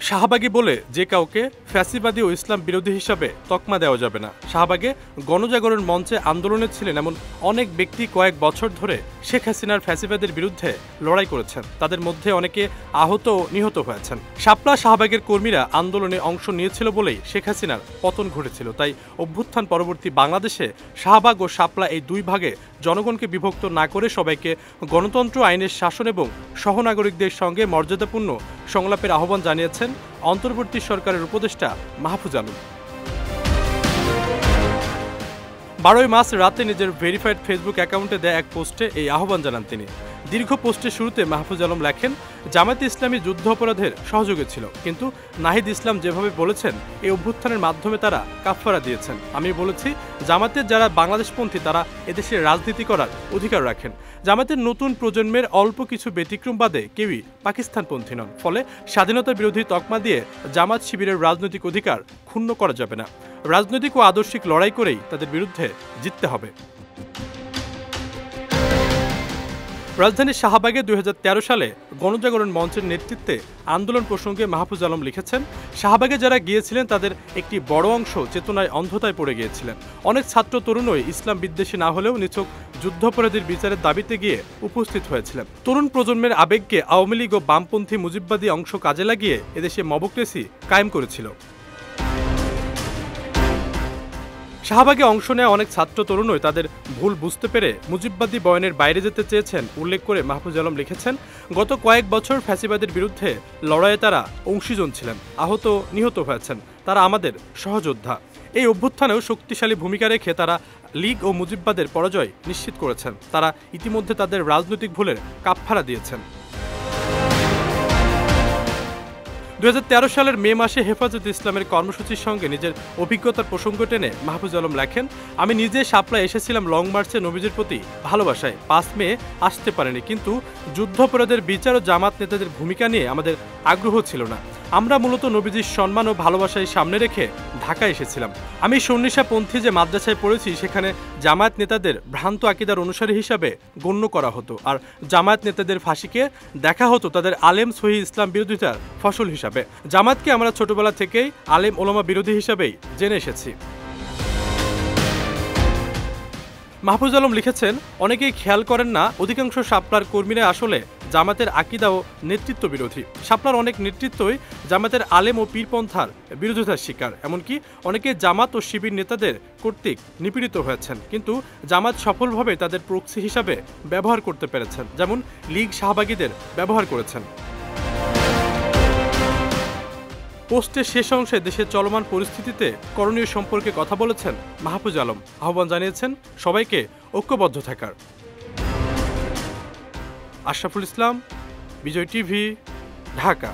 শাহবাগী বলে যে কাউকে ফ্যাসিবাদী ও ইসলাম বিরোধী হিসাবে তকমা দেওয়া যাবে না। শাহবাগে গণজাগরণ মঞ্চে আন্দোলনে ছিলেন এমন অনেক ব্যক্তি কয়েক বছর ধরে শেখ হাসিনার ফ্যাসিবাদের বিরুদ্ধে লড়াই করেছেন। তাদের মধ্যে অনেকে আহত ও নিহত হয়েছেন। শাপলা শাহবাগের কর্মীরা আন্দোলনে অংশ নিয়েছিল বলেই শেখ হাসিনার পতন ঘটেছিল। তাই অভ্যুত্থান পরবর্তী বাংলাদেশে শাহবাগ ও শাপলা এই দুই ভাগে জনগণকে বিভক্ত না করে সবাইকে গণতন্ত্র, আইনের শাসন এবং সহনাগরিকদের সঙ্গে মর্যাদাপূর্ণ সংলাপের আহ্বান জানিয়েছেন অন্তর্বর্তী সরকারের উপদেষ্টা মাহফুজ আলম। 12 মার্চ রাতে নিজের ভেরিফাইড ফেসবুক অ্যাকাউন্টে দেয়া এক পোস্টে এই আহ্বান জানান তিনি। দীর্ঘ পোস্টের শুরুতে মাহফুজ আলম লেখেন, জামায়াতে ইসলামী যুদ্ধ অপরাধের সহযোগী ছিল, কিন্তু নাহিদ ইসলাম যেভাবে বলেছেন এই অভ্যুত্থানের মাধ্যমে তারা কাফফারা দিয়েছেন। আমি বলেছি, জামায়াতের যারা বাংলাদেশপন্থী তারা এদেশে রাজনীতি করার অধিকার রাখেন। জামায়াতের নতুন প্রজন্মের অল্প কিছু ব্যতিক্রম বাদে কেউই পাকিস্তানপন্থী নন। ফলে স্বাধীনতা বিরোধী তকমা দিয়ে জামাত শিবিরের রাজনৈতিক অধিকার ক্ষুণ্ণ করা যাবে না। রাজনৈতিক ও আদর্শিক লড়াই করেই তাদের বিরুদ্ধে জিততে হবে। রাজধানীর শাহবাগে 2013 সালে গণজাগরণ মঞ্চের নেতৃত্বে আন্দোলন প্রসঙ্গে মাহফুজ আলম লিখেছেন, শাহবাগে যারা গিয়েছিলেন তাদের একটি বড় অংশ চেতনায় অন্ধতায় পড়ে গিয়েছিলেন। অনেক ছাত্র তরুণই ইসলাম বিদ্বেষী না হলেও নিছক যুদ্ধাপরাধীর বিচারের দাবিতে গিয়ে উপস্থিত হয়েছিলেন। তরুণ প্রজন্মের আবেগকে আওয়ামী লীগ ও বামপন্থী মুজিববাদী অংশ কাজে লাগিয়ে এদেশে মবক্রেসি কায়েম করেছিল। শাহবাগে অংশ নেওয়া অনেক ছাত্র তরুণই তাদের ভুল বুঝতে পেরে মুজিববাদী বয়ানের বাইরে যেতে চেয়েছেন উল্লেখ করে মাহফুজ আলম লিখেছেন, গত কয়েক বছর ফ্যাসিবাদের বিরুদ্ধে লড়াইয়ে তারা অংশীজন ছিলেন, আহত নিহত হয়েছেন, তারা আমাদের সহযোদ্ধা। এই অভ্যুত্থানেও শক্তিশালী ভূমিকা রেখে তারা লীগ ও মুজিববাদের পরাজয় নিশ্চিত করেছেন। তারা ইতিমধ্যে তাদের রাজনৈতিক ভুলের কাফফারা দিয়েছেন। 2013 সালের মে মাসে হেফাজতে ইসলামের কর্মসূচির সঙ্গে নিজের অভিজ্ঞতার প্রসঙ্গ টেনে মাহফুজ আলম লেখেন, আমি নিজে শাপলা এসেছিলাম লং মার্চে নবীজির প্রতি ভালোবাসায়। 5 মে আসতে পারেনি, কিন্তু যুদ্ধাপরাধের বিচার ও জামাত নেতাদের ভূমিকা নিয়ে আমাদের আগ্রহ ছিল না। আমরা মূলত নবীজির সম্মান ও ভালোবাসায় সামনে রেখে ঢাকায় এসেছিলাম। আমি সন্ন্যাসাপন্থী যে মাদ্রাসায় পড়েছি সেখানে জামায়াত নেতাদের ভ্রান্ত আকিদার অনুসারী হিসাবে গণ্য করা হতো, আর জামায়াত নেতাদের ফাঁসিকে দেখা হতো তাদের আলেম সহি ইসলাম বিরোধিতার ফসল হিসাবে। জামায়াতকে আমরা ছোটবেলা থেকেই আলেম ওলামা বিরোধী হিসাবেই জেনে এসেছি। মাহফুজ আলম লিখেছেন, অনেকেই খেয়াল করেন না অধিকাংশ শাপলার কর্মীরা আসলে জামাতের আকিদা ও নেতৃত্ব বিরোধী। শাপলার অনেক নেতৃত্বই জামাতের আলেম ও পীরপন্থার বিরোধিতার শিকার। এমনকি অনেকে জামাত ও শিবির নেতাদের কর্তৃক নিপীড়িত হয়েছেন, কিন্তু জামাত সফলভাবে তাদের প্রক্সি হিসাবে ব্যবহার করতে পেরেছেন, যেমন লীগ শাহবাগীদের ব্যবহার করেছেন। পোস্টের শেষ অংশে দেশের চলমান পরিস্থিতিতে করণীয় সম্পর্কে কথা বলেছেন মাহফুজ আলম। আহ্বান জানিয়েছেন সবাইকে ঐক্যবদ্ধ থাকার। আশরাফুল ইসলাম, বিজয় টিভি, ঢাকা।